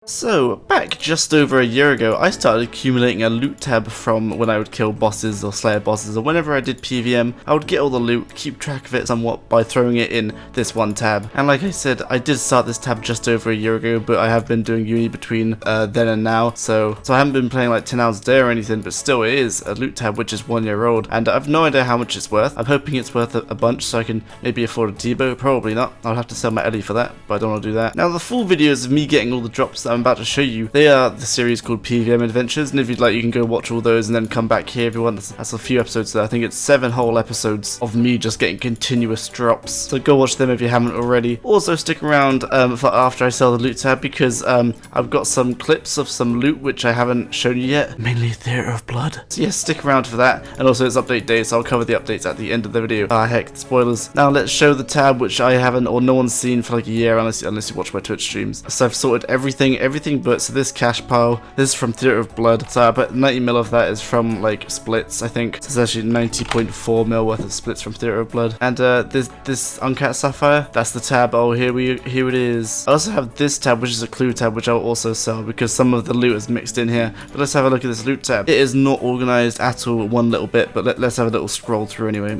So, back just over a year ago, I started accumulating a loot tab from when I would kill bosses or slayer bosses, or whenever I did PvM, I would get all the loot, keep track of it somewhat by throwing it in this one tab. And like I said, I did start this tab just over a year ago, but I have been doing uni between then and now, so I haven't been playing like 10 hours a day or anything, but still it is a loot tab which is 1 year old, and I've no idea how much it's worth. I'm hoping it's worth a bunch so I can maybe afford a Debo, probably not. I'll have to sell my Ellie for that, but I don't want to do that. Now the full videos of me getting all the drops that I'm about to show you, they are the series called PvM Adventures, and if you'd like you can go watch all those and then come back here if you want. That's a few episodes there. I think it's 7 whole episodes of me just getting continuous drops, so go watch them if you haven't already. Also stick around for after I sell the loot tab, because I've got some clips of some loot which I haven't shown you yet, mainly Theatre of Blood. So yeah, stick around for that, and also it's update day, so I'll cover the updates at the end of the video. Heck, spoilers. Now let's show the tab which I haven't or no one's seen for like a year unless you watch my Twitch streams. So I've sorted everything but so this cash pile, this is from Theatre of Blood, so I bet 90 mil of that is from like splits, I think. So it's actually 90.4 mil worth of splits from Theatre of Blood. And this Uncat Sapphire, that's the tab. Oh, here it is. I also have this tab, which is a clue tab, which I'll also sell because some of the loot is mixed in here. But let's have a look at this loot tab. It is not organized at all, one little bit, but let's have a little scroll through anyway.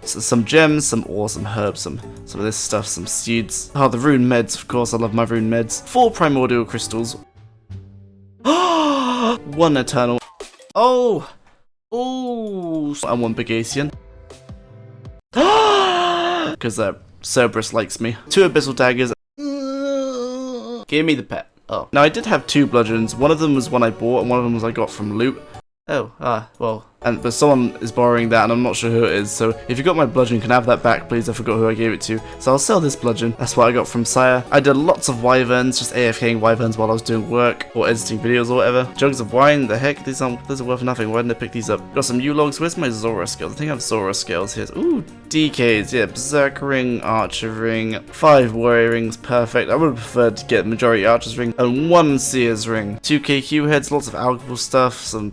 So some gems, some ore, some herbs, some of this stuff, some seeds. Oh, the rune meds, of course, I love my rune meds. 4 primordial crystals. 1 eternal. Oh, and 1 Bagasian. Because Cerberus likes me. 2 abyssal daggers. Give me the pet. Oh, now I did have 2 bludgeons. One of them was one I bought, and one of them was I got from loot. Oh, well, but someone is borrowing that, and I'm not sure who it is, so if you got my bludgeon, can I have that back, please? I forgot who I gave it to. So I'll sell this bludgeon. That's what I got from Sire. I did lots of wyverns, just AFKing wyverns while I was doing work, or editing videos or whatever. Jugs of wine, the heck, these are worth nothing. Why didn't I pick these up? Got some U-logs. Where's my Zora skills? I think I have Zora skills here. Ooh, DKs, yeah, Berserk ring, Archer ring, 5 warrior rings, perfect. I would have preferred to get majority Archer's ring, and 1 Seer's ring. 2 KQ heads, lots of alcohol stuff, some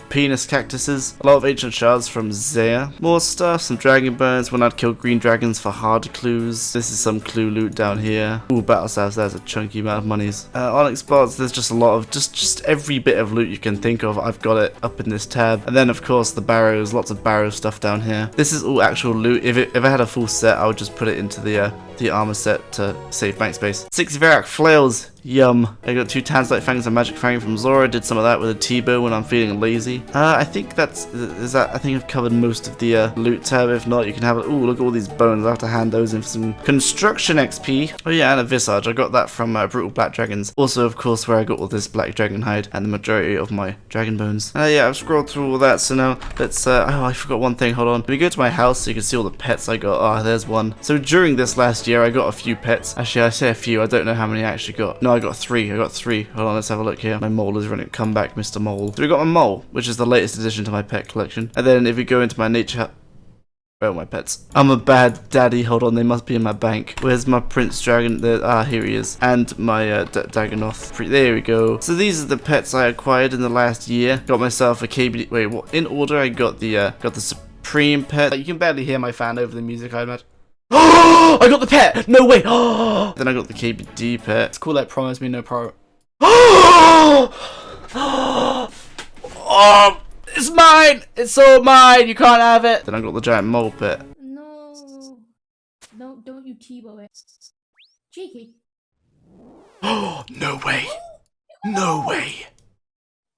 penis cactuses, a lot of ancient shards from Zaya, more stuff, some dragon bones when I'd kill green dragons for hard clues. This is some clue loot down here. Ooh, battle staves, there's a chunky amount of monies. Onyx bots, there's just a lot of, just every bit of loot you can think of, I've got it up in this tab. And then of course the barrows, lots of barrow stuff down here. This is all actual loot. If I had a full set, I would just put it into the armor set to save bank space. 6 Varrock flails. Yum. I got 2 Tanzite fangs and magic fang from Zora. Did some of that with a T-bow when I'm feeling lazy. I think I think I've covered most of the loot tab. If not, you can have it. Ooh, look at all these bones. I have to hand those in for some construction XP. Oh yeah, and a Visage. I got that from Brutal Black Dragons. Also, of course, where I got all this black dragon hide and the majority of my dragon bones. Yeah, I've scrolled through all that. So now let's. Oh, I forgot one thing. Hold on. Let me go to my house so you can see all the pets I got. Ah, there's one. So during this last year, I got a few pets. Actually, I say a few. I don't know how many I actually got. No, I got 3. I got 3. Hold on, let's have a look here. My mole is running. Come back, Mr. Mole. So we got my mole, which is the latest addition to my pet collection. And then if we go into my nature... Oh, my pets. I'm a bad daddy. Hold on, they must be in my bank. Where's my Prince Dragon? There, here he is. And my Dagonoth. There we go. So these are the pets I acquired in the last year. Got myself a KBD... Wait, what? In order, I got the Supreme pet. You can barely hear my fan over the music, I imagine. Oh, I got the pet! No way! Oh, then I got the KBD pet. It's cool, like promise me no pro. Oh, it's mine! It's all mine! You can't have it! Then I got the giant mole pet. No. No, don't you T-bow it. Cheeky. Oh, no way! No way!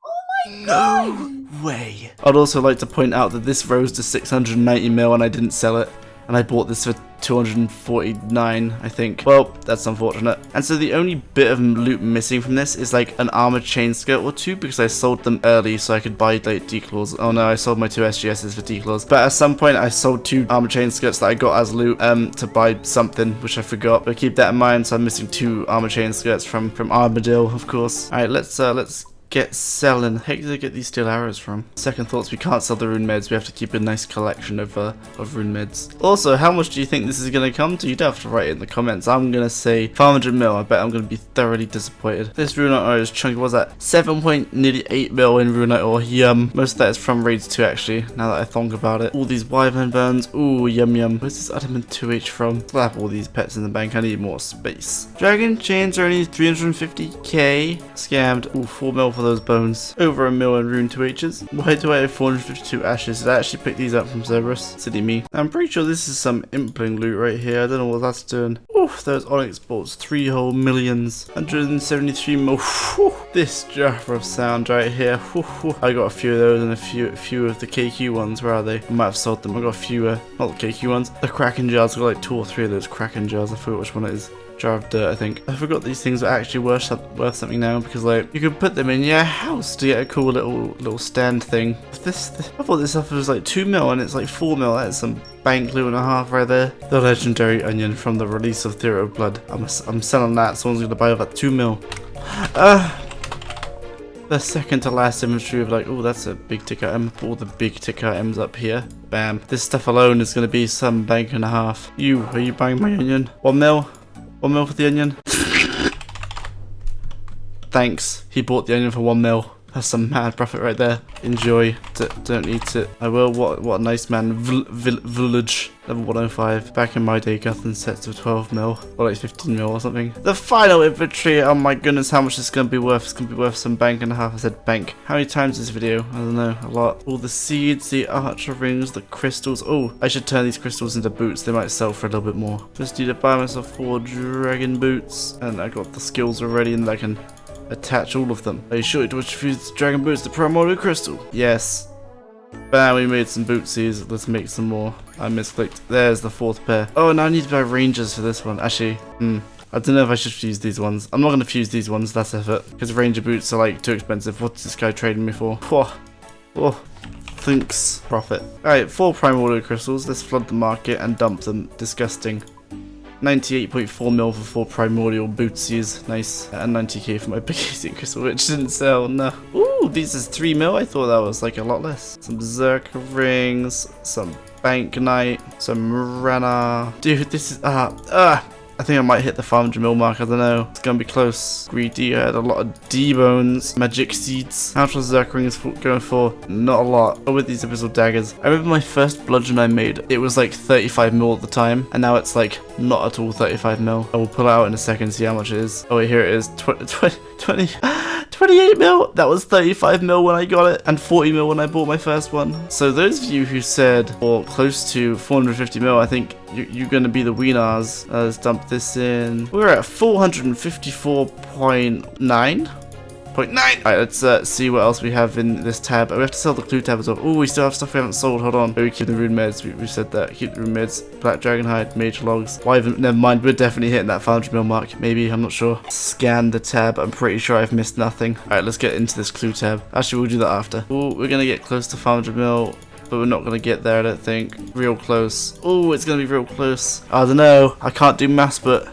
Oh my god! No way! I'd also like to point out that this rose to 690 mil and I didn't sell it. And I bought this for 249, I think. Well, that's unfortunate. And so the only bit of loot missing from this is like an armored chain skirt or 2 because I sold them early so I could buy like declaws. Oh no, I sold my 2 SGSs for declaws. But at some point I sold 2 armored chain skirts that I got as loot to buy something, which I forgot. But keep that in mind, so I'm missing 2 armored chain skirts from Armadillo, of course. Alright, let's get selling. Heck did I get these steel arrows from? Second thoughts, we can't sell the rune meds. We have to keep a nice collection of rune meds. Also, how much do you think this is going to come to? You'd have to write it in the comments. I'm going to say 500 mil. I bet I'm going to be thoroughly disappointed. This runite ore is chunky. What's that? 7.8 mil in runite ore. Yum. Most of that is from raids 2 actually, now that I think about it. All these wyvern bones. Ooh, yum yum. Where's this adamant 2H from? Slap all these pets in the bank. I need more space. Dragon chains are only 350k. Scammed. Ooh, 4 mil for those bones. Over a mil in rune 2Hs. Why do I have 452 ashes? Did I actually pick these up from Cerberus? Silly me. I'm pretty sure this is some impling loot right here. I don't know what that's doing. Oof, those onyx bolts. 3 whole millions. 173 mil. Whew. This jar of sound right here. Whew. I got a few of those and a few of the KQ ones. Where are they? I might have sold them. I got a few, not the KQ ones. The Kraken jars. I got like 2 or 3 of those Kraken jars. I forgot which one it is. Jar of dirt, I think. I forgot these things are actually worth something now, because like you can put them in your house to get a cool little stand thing. This I thought this stuff was like 2 mil and it's like 4 mil. That's some bank loot and a half right there. The legendary onion from the release of Theory of Blood. I'm selling that. Someone's gonna buy that 2 mil. The second to last inventory of like, oh, that's a big tick item. All the big tick items up here. Bam. This stuff alone is gonna be some bank and a half. Are you buying my onion? 1 mil? 1 mil for the onion. Thanks. He bought the onion for 1 mil. That's some mad profit right there. Enjoy. Don't eat it. I will. What a nice man. Village. Level 105. Back in my day, Guthrin sets of 12 mil. Or like 15 mil or something. The final inventory. Oh my goodness, how much is going to be worth? It's going to be worth some bank and a half. I said bank. How many times this video? I don't know. A lot. All the seeds, the archer rings, the crystals. Oh, I should turn these crystals into boots. They might sell for a little bit more. Just need to buy myself 4 dragon boots. And I got the skills already and I can attach all of them. Are you sure it was fuse dragon boots to primordial crystal? Yes. Bam, we made some bootsies. Let's make some more. I misclicked. There's the 4th pair. Oh, now I need to buy rangers for this one. Actually, I don't know if I should fuse these ones. I'm not going to fuse these ones. That's effort. Because ranger boots are like too expensive. What's this guy trading me for? Oh, thanks. Profit. Alright, 4 primordial crystals. Let's flood the market and dump them. Disgusting. 98.4 mil for 4 primordial bootsies. Nice. And 90k for my big easy crystal, which didn't sell. No. Ooh, these is 3 mil. I thought that was like a lot less. Some berserker rings, some bank knight, some Rana. Dude, this is I think I might hit the 500 mil mark, I don't know. It's gonna be close. Greedy, I had a lot of D-bones, magic seeds. How much was Zerk rings going for? Not a lot. But with these abyssal daggers, I remember my first bludgeon I made, it was like 35 mil at the time, and now it's like not at all 35 mil. I will pull it out in a second, see how much it is. Oh wait, here it is. 28 mil. That was 35 mil when I got it, and 40 mil when I bought my first one. So those of you who said, or close to 450 mil, I think you're gonna be the winners. Let's dump this in. We're at 454.9. Alright, let's see what else we have in this tab. We have to sell the clue tab as well. Oh, we still have stuff we haven't sold. Hold on. We keep the rune meds. We said that. Keep the rune meds. Black dragon hide, mage logs. Why even? Never mind. We're definitely hitting that 500 mil mark. Maybe. I'm not sure. Scan the tab. I'm pretty sure I've missed nothing. Alright, let's get into this clue tab. Actually, we'll do that after. Oh, we're gonna get close to 500 mil. But we're not going to get there, I don't think. Real close. Oh, it's going to be real close. I don't know. I can't do maths, but...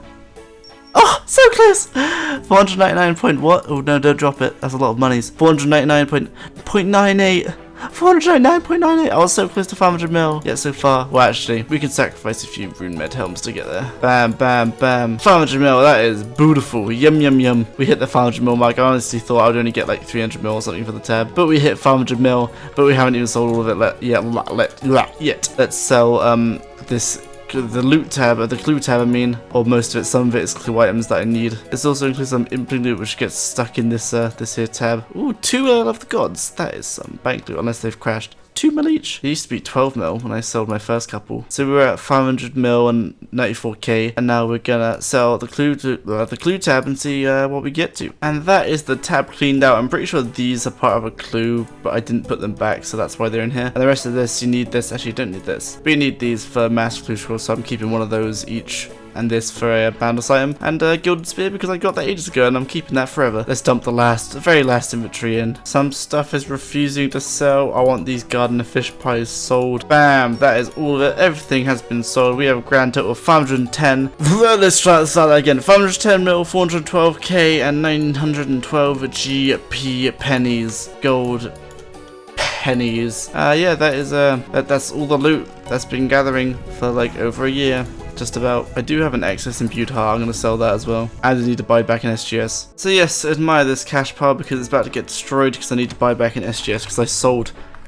Oh, so close! 499 point what? Oh, no, don't drop it. That's a lot of monies. 499.98. 499.98. I was so close to 500 mil. Yet so far. Well, actually, we can sacrifice a few rune med helms to get there. Bam, bam, bam. 500 mil. That is beautiful. Yum, yum, yum. We hit the 500 mil mark. I honestly thought I would only get like 300 mil or something for the tab. But we hit 500 mil. But we haven't even sold all of it yet. Let's sell the loot tab, or the clue tab I mean, or most of it. Some of it is clue items that I need. This also includes some impling loot which gets stuck in this this here tab. Ooh, 2 of the gods. That is some bank loot, unless they've crashed. 2 mil each. It used to be 12 mil when I sold my first couple. So we were at 500 mil and 94k, and now we're gonna sell the clue tab and see what we get to. And that is the tab cleaned out. I'm pretty sure these are part of a clue, but I didn't put them back, so that's why they're in here. And the rest of this, you need this. Actually, you don't need this, but you need these for master clue scrolls, so I'm keeping one of those each. and this for a boundless item, and a gilded spear because I got that ages ago and I'm keeping that forever. Let's dump the very last inventory in. Some stuff is refusing to sell. I want these gardener fish pies sold. Bam, that is all of it. Everything has been sold. We have a grand total of 510. Let's start that again. 510 mil, 412k, and 912 GP pennies. Gold pennies. Yeah, that is that's all the loot that's been gathering for like over a year. Just about. I do have an excess imbued heart. I'm going to sell that as well. And I need to buy back in SGS. So yes, admire this cash pile because it's about to get destroyed because I need to buy back in SGS because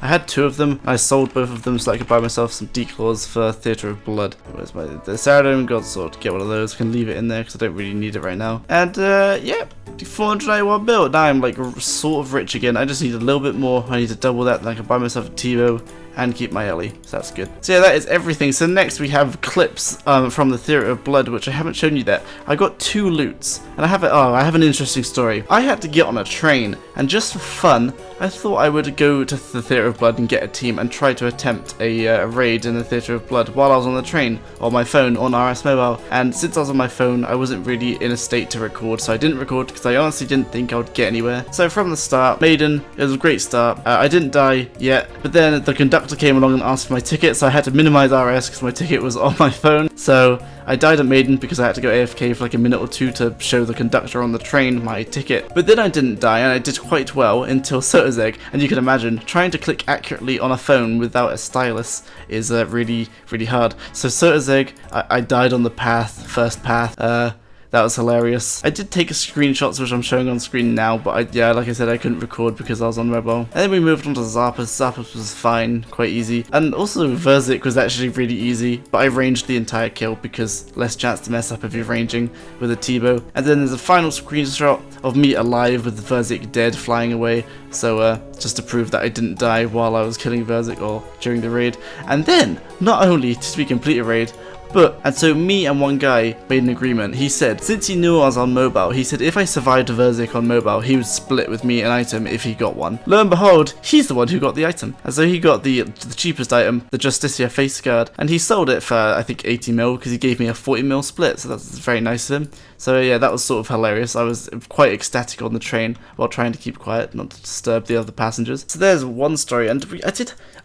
I had 2 of them. I sold both of them so I could buy myself some declaws for Theatre of Blood. Where's the Saradome Godsword? Get one of those. Can leave it in there because I don't really need it right now. And yeah, 491 mil. Now I'm like sort of rich again. I just need a little bit more. I need to double that. Then I can buy myself a T-Bow and keep my Ellie, so that's good. So yeah, that is everything. So next we have clips from the Theatre of Blood, which I haven't shown you that. I got 2 loots, and I have an interesting story. I had to get on a train, and just for fun, I thought I would go to the Theatre of Blood and get a team and try to attempt a raid in the Theatre of Blood while I was on the train, on my phone, on RS Mobile. And since I was on my phone, I wasn't really in a state to record, so I didn't record because I honestly didn't think I would get anywhere. So from the start, Maiden, it was a great start. I didn't die yet, but then the conductor came along and asked for my ticket, so I had to minimize RS because my ticket was on my phone. So I died at Maiden because I had to go AFK for like a minute or 2 to show the conductor on the train my ticket. But then I didn't die and I did quite well until Sotazeg, and you can imagine trying to click accurately on a phone without a stylus is really hard. So Sotazeg, I died on the path, first path. That was hilarious. I did take a screenshots which I'm showing on screen now, but yeah, like I said, I couldn't record because I was on mobile. And then we moved on to Zarpus. Zarpus was fine, quite easy. And also Verzik was actually really easy, but I ranged the entire kill because less chance to mess up if you're ranging with a T-Bow. And then there's a final screenshot of me alive with Verzik dead flying away. So just to prove that I didn't die while I was killing Verzik or during the raid. And then, not only did we complete a raid, and so me and one guy made an agreement. He said, since he knew I was on mobile, he said if I survived Verzik on mobile, he would split with me an item if he got one. Lo and behold, he's the one who got the item. And so he got the cheapest item, the Justicia face guard, and he sold it for, I think, 80 mil because he gave me a 40 mil split, so that's very nice of him. So yeah, that was sort of hilarious. I was quite ecstatic on the train while trying to keep quiet, not to disturb the other passengers. So there's one story, and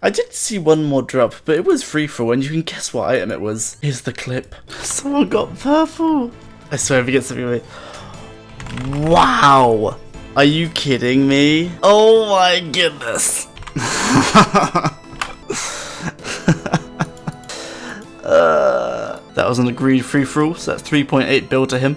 I did see one more drop, but it was free-for-all, and you can guess what item it was. Here's the clip. Someone got purple. I swear if he gets something away. Wow! Are you kidding me? Oh my goodness! That was an agreed free-for-all, so that's 3.8 bill to him.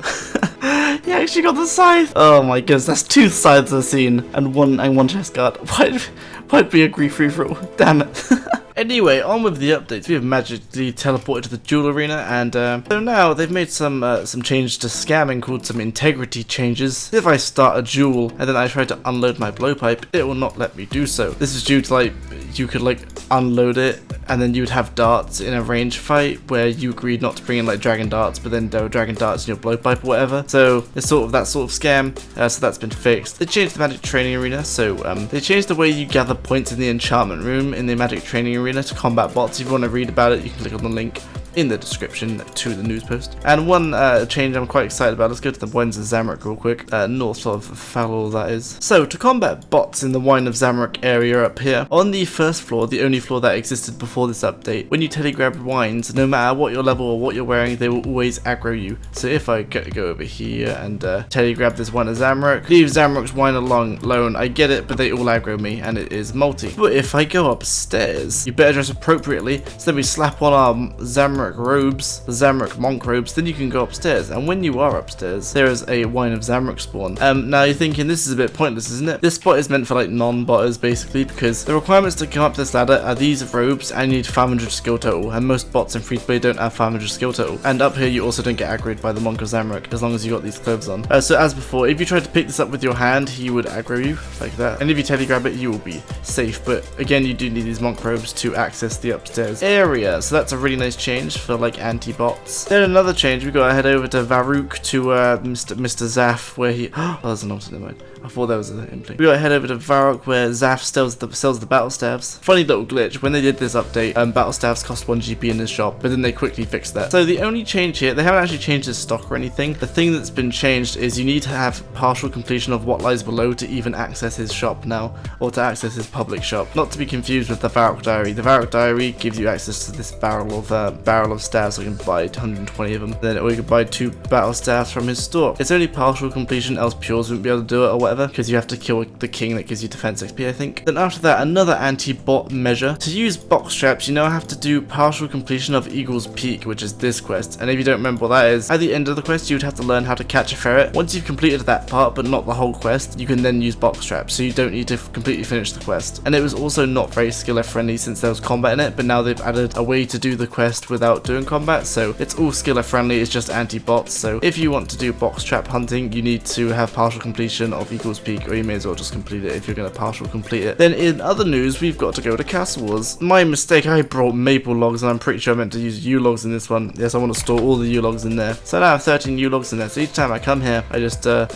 He actually got the scythe! Oh my goodness, that's 2 scythes I've seen, and one chest guard. Why'd we agree free-for-all? Damn it. Anyway, on with the updates. We have magically teleported to the duel arena, and so now they've made some changes to scamming called some integrity changes. If I start a duel and then I try to unload my blowpipe, it will not let me do so. This is due to like you could like unload it and then you would have darts in a range fight where you agreed not to bring in like dragon darts, but then there were dragon darts in your blowpipe or whatever. So it's sort of that sort of scam. So that's been fixed. They changed the magic training arena, so they changed the way you gather points in the enchantment room in the magic training arena to combat bots. If you want to read about it, you can click on the link in the description to the news post. And one change I'm quite excited about, let's go to the Wines of Zamorak real quick, north of Fallow that is. So to combat bots in the Wine of Zamorak area up here, on the first floor, the only floor that existed before this update, when you telegrab wines, no matter what your level or what you're wearing, they will always aggro you. So if I go over here and telegrab this Wine of Zamorak, leave Zamorak's wine alone, I get it, but they all aggro me and it is multi. But if I go upstairs, you better dress appropriately, so then we slap on our Zamorak robes, the Zamorak monk robes, then you can go upstairs, and when you are upstairs, there is a Wine of Zamorak spawn. Now you're thinking this is a bit pointless, isn't it? This spot is meant for like non-botters basically, because the requirements to come up this ladder are these robes and you need 500 skill total, and most bots in free-to-play don't have 500 skill total. And up here you also don't get aggroed by the monk of Zamorak as long as you got these clothes on. So as before, if you tried to pick this up with your hand, he would aggro you like that, and if you telegrab it, you will be safe. But again, you do need these monk robes to access the upstairs area, so that's a really nice change for like anti-bots. Then another change, we gotta head over to Varuk to Mr. Zaf, where he oh, there's an alternate mode. I thought that was an implant. We got head over to Varrock where Zaf sells the battle staves. Funny little glitch, when they did this update, battle staves cost 1 GP in his shop, but then they quickly fixed that. So the only change here, they haven't actually changed his stock or anything. The thing that's been changed is you need to have partial completion of what lies below to even access his shop now, or to access his public shop. Not to be confused with the Varrock Diary. The Varrock Diary gives you access to this barrel of staves, so you can buy 120 of them. Then, or you can buy 2 battle staves from his store. It's only partial completion, else Pures wouldn't be able to do it or whatever, because you have to kill the king that gives you defense XP, I think. Then after that, another anti-bot measure. To use box traps, you now have to do partial completion of Eagle's Peak, which is this quest. And if you don't remember what that is, at the end of the quest, you'd have to learn how to catch a ferret. Once you've completed that part, but not the whole quest, you can then use box traps, so you don't need to completely finish the quest. And it was also not very skiller friendly since there was combat in it, but now they've added a way to do the quest without doing combat, so it's all skiller friendly, it's just anti-bots. So if you want to do box trap hunting, you need to have partial completion of Eagle's Peak, or you may as well just complete it if you're going to partial complete it. Then in other news, we've got to go to Castle Wars. My mistake, I brought maple logs, and I'm pretty sure I meant to use U logs in this one. Yes, I want to store all the U logs in there. So now I have 13 U logs in there, so each time I come here, I just go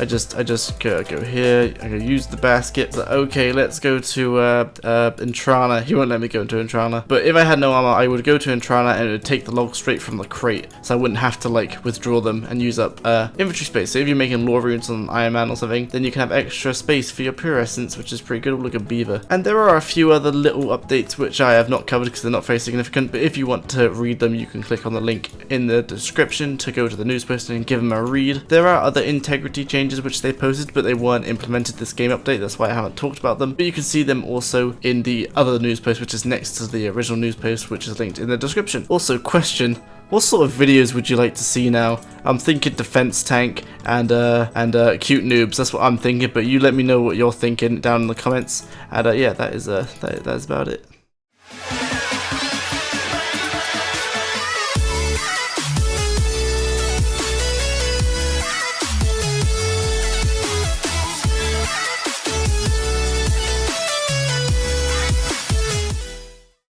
here, I go use the basket. So, okay, let's go to Intrana. He won't let me go into Intrana, but if I had no armor, I would go to Intrana and it would take the logs straight from the crate, so I wouldn't have to like withdraw them and use up inventory space. So if you're making lore runes on Iron Man or something, then you can have extra space for your pure essence, which is pretty good. Look at Beaver. And there are a few other little updates which I have not covered because they're not very significant, but if you want to read them, you can click on the link in the description to go to the news post and give them a read. There are other integrity changes which they posted, but they weren't implemented this game update, that's why I haven't talked about them, but you can see them also in the other news post, which is next to the original news post, which is linked in the description. Also, question: what sort of videos would you like to see now? I'm thinking defense tank and cute noobs. That's what I'm thinking, but you let me know what you're thinking down in the comments. And yeah, that is about it.